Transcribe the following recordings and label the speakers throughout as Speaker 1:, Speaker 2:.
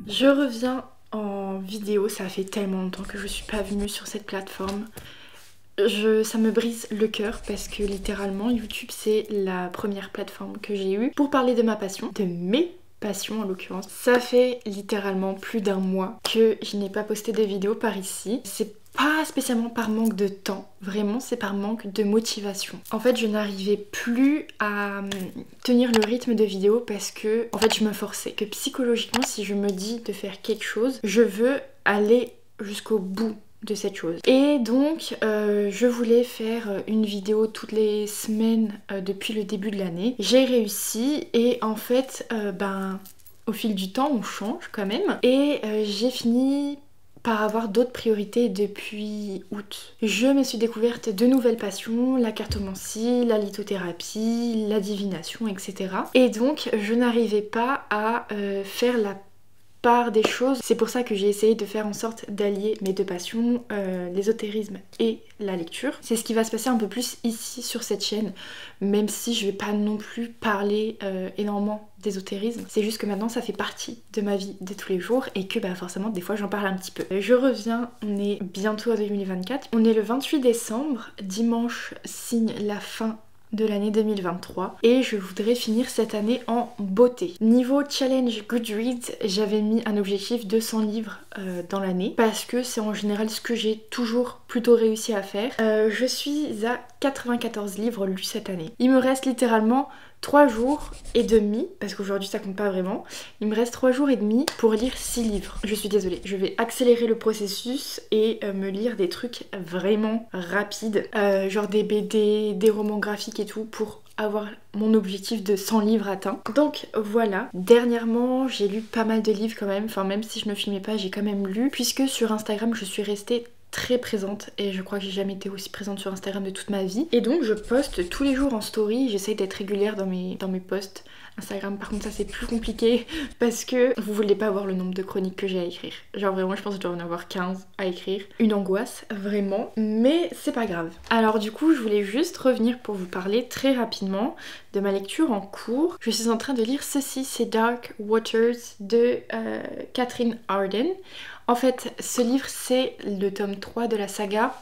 Speaker 1: Je reviens en vidéo, ça fait tellement longtemps que je suis pas venue sur cette plateforme. Ça me brise le cœur parce que littéralement YouTube c'est la première plateforme que j'ai eue pour parler de ma passion, de mes passions en l'occurrence. Ça fait littéralement plus d'un mois que je n'ai pas posté de vidéo par ici. C'est pas spécialement par manque de temps, vraiment c'est par manque de motivation. En fait je n'arrivais plus à tenir le rythme de vidéo parce que en fait je me forçais, que psychologiquement si je me dis de faire quelque chose, je veux aller jusqu'au bout de cette chose. Et donc je voulais faire une vidéo toutes les semaines depuis le début de l'année. J'ai réussi et en fait au fil du temps on change quand même et j'ai fini par avoir d'autres priorités depuis août. Je me suis découverte de nouvelles passions, la cartomancie, la lithothérapie, la divination, etc. Et donc je n'arrivais pas à faire la part des choses. C'est pour ça que j'ai essayé de faire en sorte d'allier mes deux passions, l'ésotérisme et la lecture. C'est ce qui va se passer un peu plus ici sur cette chaîne, même si je vais pas non plus parler énormément d'ésotérisme. C'est juste que maintenant ça fait partie de ma vie de tous les jours et que forcément des fois j'en parle un petit peu. Je reviens, on est bientôt en 2024. On est le 28 décembre, dimanche signe la fin de l'année 2023 et je voudrais finir cette année en beauté. Niveau challenge Goodreads, j'avais mis un objectif 200 livres dans l'année parce que c'est en général ce que j'ai toujours plutôt réussi à faire. Je suis à 94 livres lus cette année. Il me reste littéralement 3 jours et demi, parce qu'aujourd'hui ça compte pas vraiment, il me reste 3 jours et demi pour lire 6 livres. Je suis désolée, je vais accélérer le processus et me lire des trucs vraiment rapides, genre des BD, des romans graphiques et tout, pour avoir mon objectif de 100 livres atteint. Donc voilà, dernièrement j'ai lu pas mal de livres quand même, enfin même si je ne filmais pas j'ai quand même lu, puisque sur Instagram je suis restée très présente et je crois que j'ai jamais été aussi présente sur Instagram de toute ma vie. Et donc je poste tous les jours en story, j'essaye d'être régulière dans mes posts Instagram. Par contre ça c'est plus compliqué parce que vous voulez pas voir le nombre de chroniques que j'ai à écrire. Genre vraiment je pense que je dois en avoir 15 à écrire. Une angoisse vraiment, mais c'est pas grave. Alors du coup je voulais juste revenir pour vous parler très rapidement de ma lecture en cours. Je suis en train de lire ceci, c'est Dark Waters de Catherine Arden. En fait, ce livre, c'est le tome 3 de la saga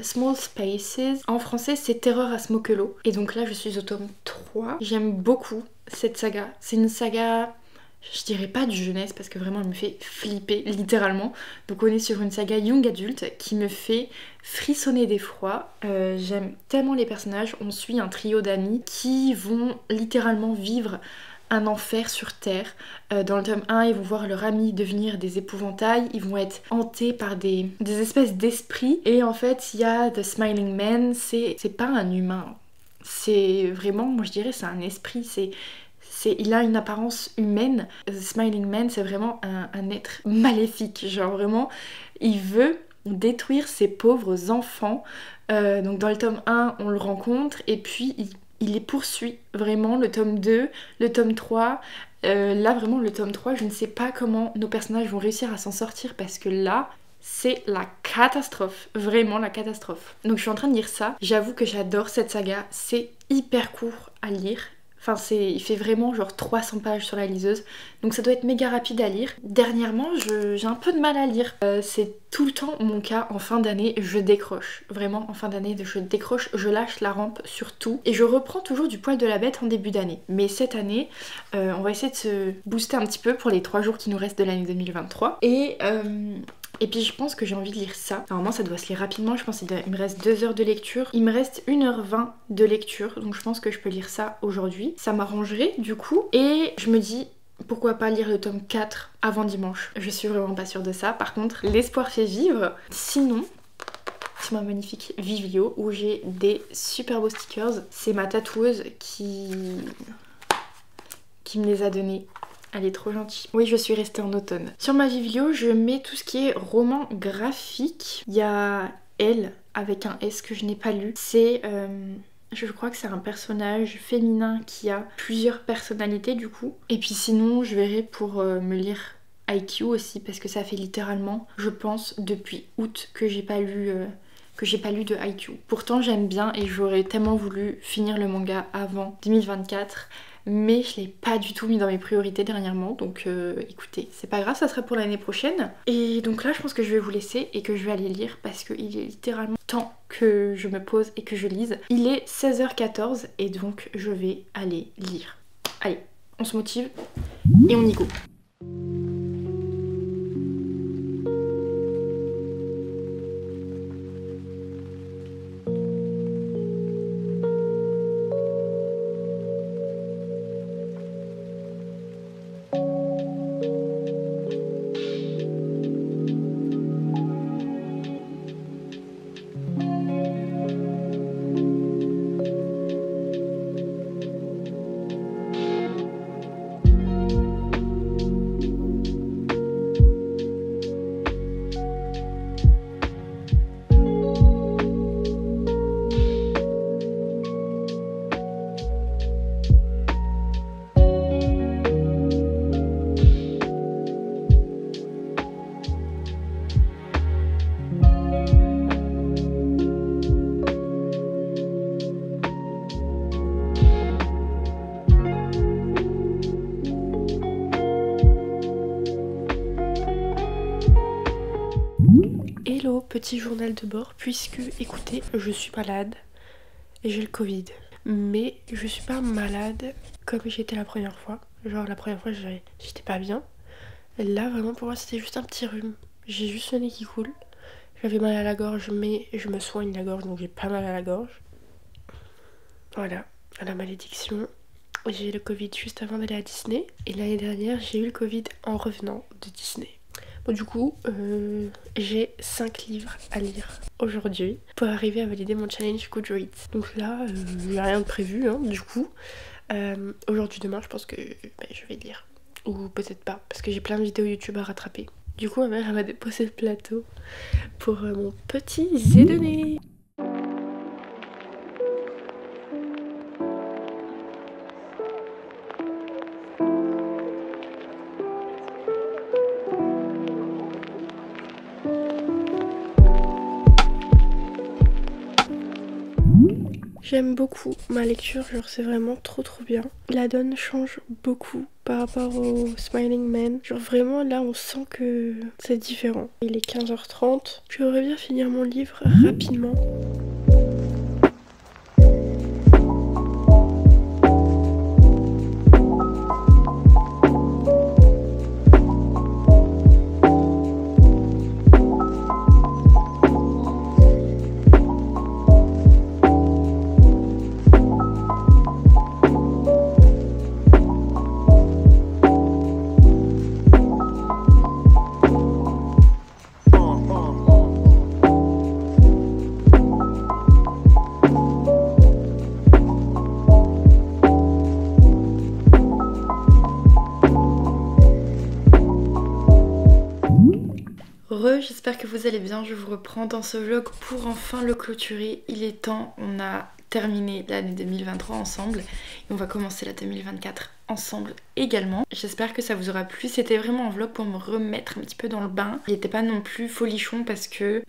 Speaker 1: Small Spaces. En français, c'est Terreur à Smokelow. Et donc là, je suis au tome 3. J'aime beaucoup cette saga. C'est une saga, je dirais pas de jeunesse, parce que vraiment, elle me fait flipper, littéralement. Donc on est sur une saga young adulte qui me fait frissonner d'effroi. J'aime tellement les personnages. On suit un trio d'amis qui vont littéralement vivre un enfer sur terre. Dans le tome 1, ils vont voir leur ami devenir des épouvantails, ils vont être hantés par des espèces d'esprits. Et en fait, il y a The Smiling Man, c'est pas un humain. C'est vraiment, moi je dirais, c'est un esprit, il a une apparence humaine. The Smiling Man, c'est vraiment un être maléfique. Genre vraiment, il veut détruire ses pauvres enfants. Donc dans le tome 1, on le rencontre et puis il les poursuit vraiment, le tome 2, le tome 3. Là vraiment le tome 3, je ne sais pas comment nos personnages vont réussir à s'en sortir parce que là, c'est la catastrophe, vraiment la catastrophe. Donc je suis en train de lire ça, j'avoue que j'adore cette saga, c'est hyper court à lire. Enfin il fait vraiment genre 300 pages sur la liseuse, donc ça doit être méga rapide à lire. Dernièrement j'ai un peu de mal à lire, c'est tout le temps mon cas en fin d'année, je décroche. Vraiment en fin d'année je décroche, je lâche la rampe sur tout et je reprends toujours du poil de la bête en début d'année. Mais cette année on va essayer de se booster un petit peu pour les 3 jours qui nous restent de l'année 2023 et puis je pense que j'ai envie de lire ça. Normalement ça doit se lire rapidement, je pense qu'il me reste 2 heures de lecture. Il me reste 1h20 de lecture, donc je pense que je peux lire ça aujourd'hui. Ça m'arrangerait du coup. Et je me dis, pourquoi pas lire le tome 4 avant dimanche. Je suis vraiment pas sûre de ça. Par contre, l'espoir fait vivre. Sinon, c'est ma magnifique Vivio où j'ai des super beaux stickers. C'est ma tatoueuse qui me les a donnés. Elle est trop gentille. Oui, je suis restée en automne. Sur ma Vivio, je mets tout ce qui est roman graphique. Il y a Elle avec un S que je n'ai pas lu. C'est... je crois que c'est un personnage féminin qui a plusieurs personnalités du coup. Et puis sinon, je verrai pour me lire IQ aussi parce que ça fait littéralement, je pense, depuis août que j'ai pas lu... de IQ. Pourtant j'aime bien et j'aurais tellement voulu finir le manga avant 2024, mais je l'ai pas du tout mis dans mes priorités dernièrement, donc écoutez, c'est pas grave, ça sera pour l'année prochaine. Et donc là je pense que je vais vous laisser et que je vais aller lire parce qu'il est littéralement temps que je me pose et que je lise. Il est 16h14 et donc je vais aller lire. Allez, on se motive et on y go. Hello, petit journal de bord, puisque écoutez, je suis malade et j'ai le Covid. Mais je suis pas malade comme j'étais la première fois. Genre la première fois j'étais pas bien. Là vraiment pour moi c'était juste un petit rhume. J'ai juste le nez qui coule. J'avais mal à la gorge mais je me soigne la gorge donc j'ai pas mal à la gorge. Voilà, à la malédiction. J'ai eu le Covid juste avant d'aller à Disney. Et l'année dernière j'ai eu le Covid en revenant de Disney. Bon, du coup, j'ai 5 livres à lire aujourd'hui pour arriver à valider mon challenge Goodreads. Donc là, il n'y a rien de prévu, hein, du coup. Aujourd'hui, demain, je pense que je vais lire. Ou peut-être pas, parce que j'ai plein de vidéos YouTube à rattraper. Du coup, ma mère, elle m'a déposé le plateau pour mon petit zédonné. J'aime beaucoup ma lecture, genre c'est vraiment trop bien. La donne change beaucoup par rapport au Smiling Man. Genre vraiment là on sent que c'est différent. Il est 15h30. J'aimerais bien finir mon livre rapidement. J'espère que vous allez bien, je vous reprends dans ce vlog pour enfin le clôturer. Il est temps, on a terminé l'année 2023 ensemble et on va commencer la 2024 ensemble également. J'espère que ça vous aura plu, c'était vraiment un vlog pour me remettre un petit peu dans le bain. Il n'était pas non plus folichon parce que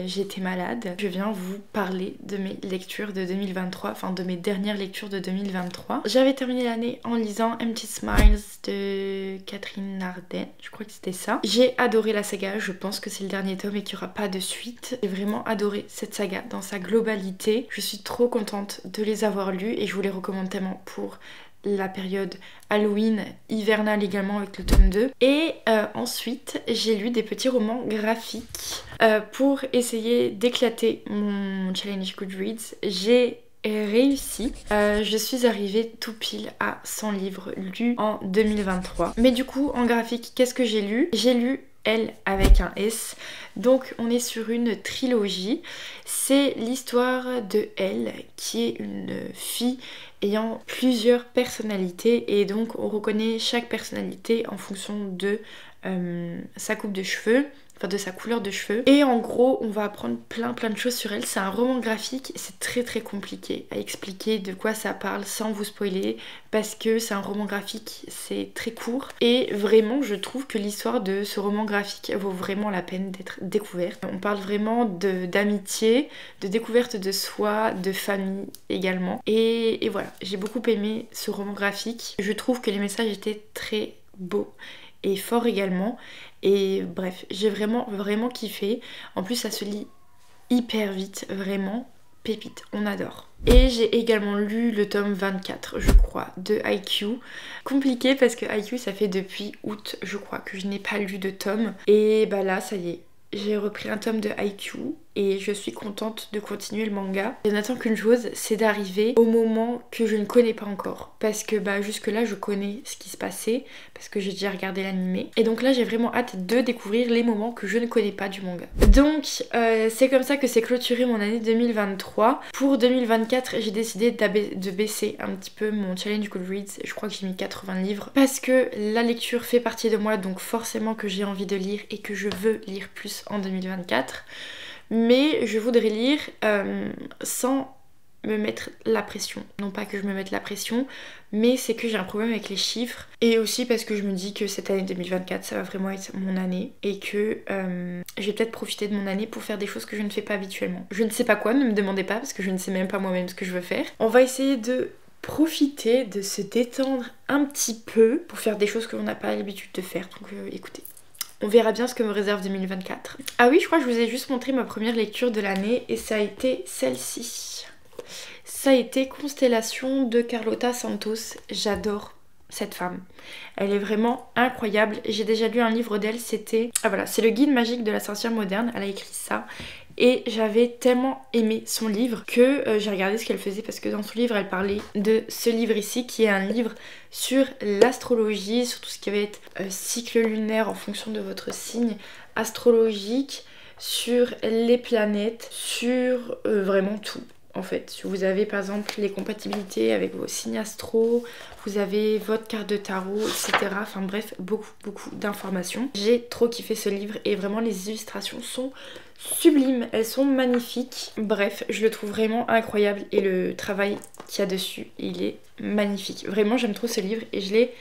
Speaker 1: j'étais malade. Je viens vous parler de mes lectures de 2023, enfin de mes dernières lectures de 2023. J'avais terminé l'année en lisant Empty Smiles de Catherine Arden, je crois que c'était ça. J'ai adoré la saga, je pense que c'est le dernier tome et qu'il n'y aura pas de suite. J'ai vraiment adoré cette saga dans sa globalité. Je suis trop contente de les avoir lus et je vous les recommande tellement pour la période Halloween, hivernale également avec le tome 2. Et ensuite, j'ai lu des petits romans graphiques pour essayer d'éclater mon challenge Goodreads. J'ai réussi. Je suis arrivée tout pile à 100 livres lus en 2023. Mais du coup, en graphique, qu'est-ce que j'ai lu? J'ai lu Elle avec un S. Donc on est sur une trilogie. C'est l'histoire de Elle qui est une fille ayant plusieurs personnalités et donc on reconnaît chaque personnalité en fonction de sa coupe de cheveux enfin de sa couleur de cheveux. Et en gros on va apprendre plein de choses sur elle. C'est un roman graphique, c'est très compliqué à expliquer de quoi ça parle sans vous spoiler, parce que c'est un roman graphique, c'est très court. Et vraiment je trouve que l'histoire de ce roman graphique vaut vraiment la peine d'être découverte. On parle vraiment d'amitié, de découverte de soi, de famille également. Et voilà, j'ai beaucoup aimé ce roman graphique. Je trouve que les messages étaient très beaux et forts également. Et bref, j'ai vraiment kiffé. En plus ça se lit hyper vite, vraiment pépite, on adore. Et j'ai également lu le tome 24, je crois, de Haikyuu. Compliqué parce que Haikyuu ça fait depuis août, je crois, que je n'ai pas lu de tome. Et bah là ça y est, j'ai repris un tome de Haikyuu et je suis contente de continuer le manga. Je n'attends qu'une chose, c'est d'arriver au moment que je ne connais pas encore. Parce que bah jusque là je connais ce qui se passait, parce que j'ai déjà regardé l'animé. Et donc là j'ai vraiment hâte de découvrir les moments que je ne connais pas du manga. Donc c'est comme ça que s'est clôturé mon année 2023. Pour 2024 j'ai décidé de baisser un petit peu mon challenge Goodreads. Je crois que j'ai mis 80 livres. Parce que la lecture fait partie de moi, donc forcément que j'ai envie de lire et que je veux lire plus en 2024. Mais je voudrais lire sans me mettre la pression. Non pas que je me mette la pression, mais c'est que j'ai un problème avec les chiffres. Et aussi parce que je me dis que cette année 2024, ça va vraiment être mon année. Et que je vais peut-être profiter de mon année pour faire des choses que je ne fais pas habituellement. Je ne sais pas quoi, ne me demandez pas, parce que je ne sais même pas moi-même ce que je veux faire. On va essayer de profiter, de se détendre un petit peu pour faire des choses que l'on n'a pas l'habitude de faire. Donc écoutez. On verra bien ce que me réserve 2024. Ah oui, je crois que je vous ai juste montré ma première lecture de l'année et ça a été celle-ci. Ça a été Constellation de Carlota Santos. J'adore cette femme. Elle est vraiment incroyable. J'ai déjà lu un livre d'elle, c'était... Ah voilà, c'est le guide magique de la sorcière moderne. Elle a écrit ça. Et j'avais tellement aimé son livre que j'ai regardé ce qu'elle faisait, parce que dans son livre elle parlait de ce livre ici qui est un livre sur l'astrologie, sur tout ce qui va être cycle lunaire en fonction de votre signe astrologique, sur les planètes, sur vraiment tout. En fait, si vous avez par exemple les compatibilités avec vos signes astro, vous avez votre carte de tarot, etc. Enfin bref, beaucoup d'informations. J'ai trop kiffé ce livre et vraiment les illustrations sont sublimes, elles sont magnifiques. Bref, je le trouve vraiment incroyable et le travail qu'il y a dessus, il est magnifique. Vraiment, j'aime trop ce livre et je l'ai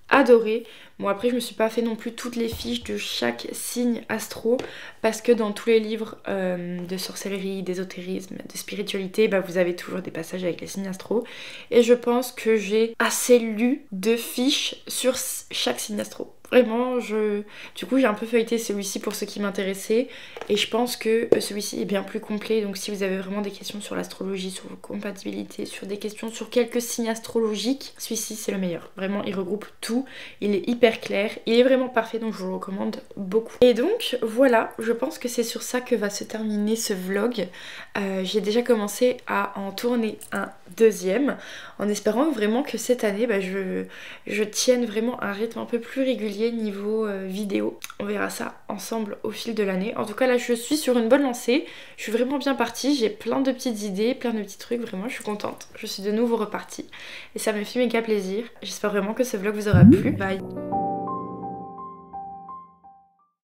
Speaker 1: adoré. Bon après je me suis pas fait non plus toutes les fiches de chaque signe astro, parce que dans tous les livres de sorcellerie, d'ésotérisme, de spiritualité, bah, vous avez toujours des passages avec les signes astro, et je pense que j'ai assez lu de fiches sur chaque signe astro. Vraiment, du coup j'ai un peu feuilleté celui-ci pour ceux qui m'intéressaient, et je pense que celui-ci est bien plus complet. Donc si vous avez vraiment des questions sur l'astrologie, sur vos compatibilités, sur des questions sur quelques signes astrologiques, celui-ci c'est le meilleur. Vraiment, il regroupe tout, il est hyper clair, il est vraiment parfait, donc je vous le recommande beaucoup. Et donc voilà, je pense que c'est sur ça que va se terminer ce vlog. J'ai déjà commencé à en tourner un deuxième, en espérant vraiment que cette année bah, je tienne vraiment un rythme un peu plus régulier niveau vidéo. On verra ça ensemble au fil de l'année. En tout cas là je suis sur une bonne lancée, je suis vraiment bien partie, j'ai plein de petites idées, plein de petits trucs, vraiment je suis contente. Je suis de nouveau repartie et ça me fait méga plaisir. J'espère vraiment que ce vlog vous aura plu. Bye.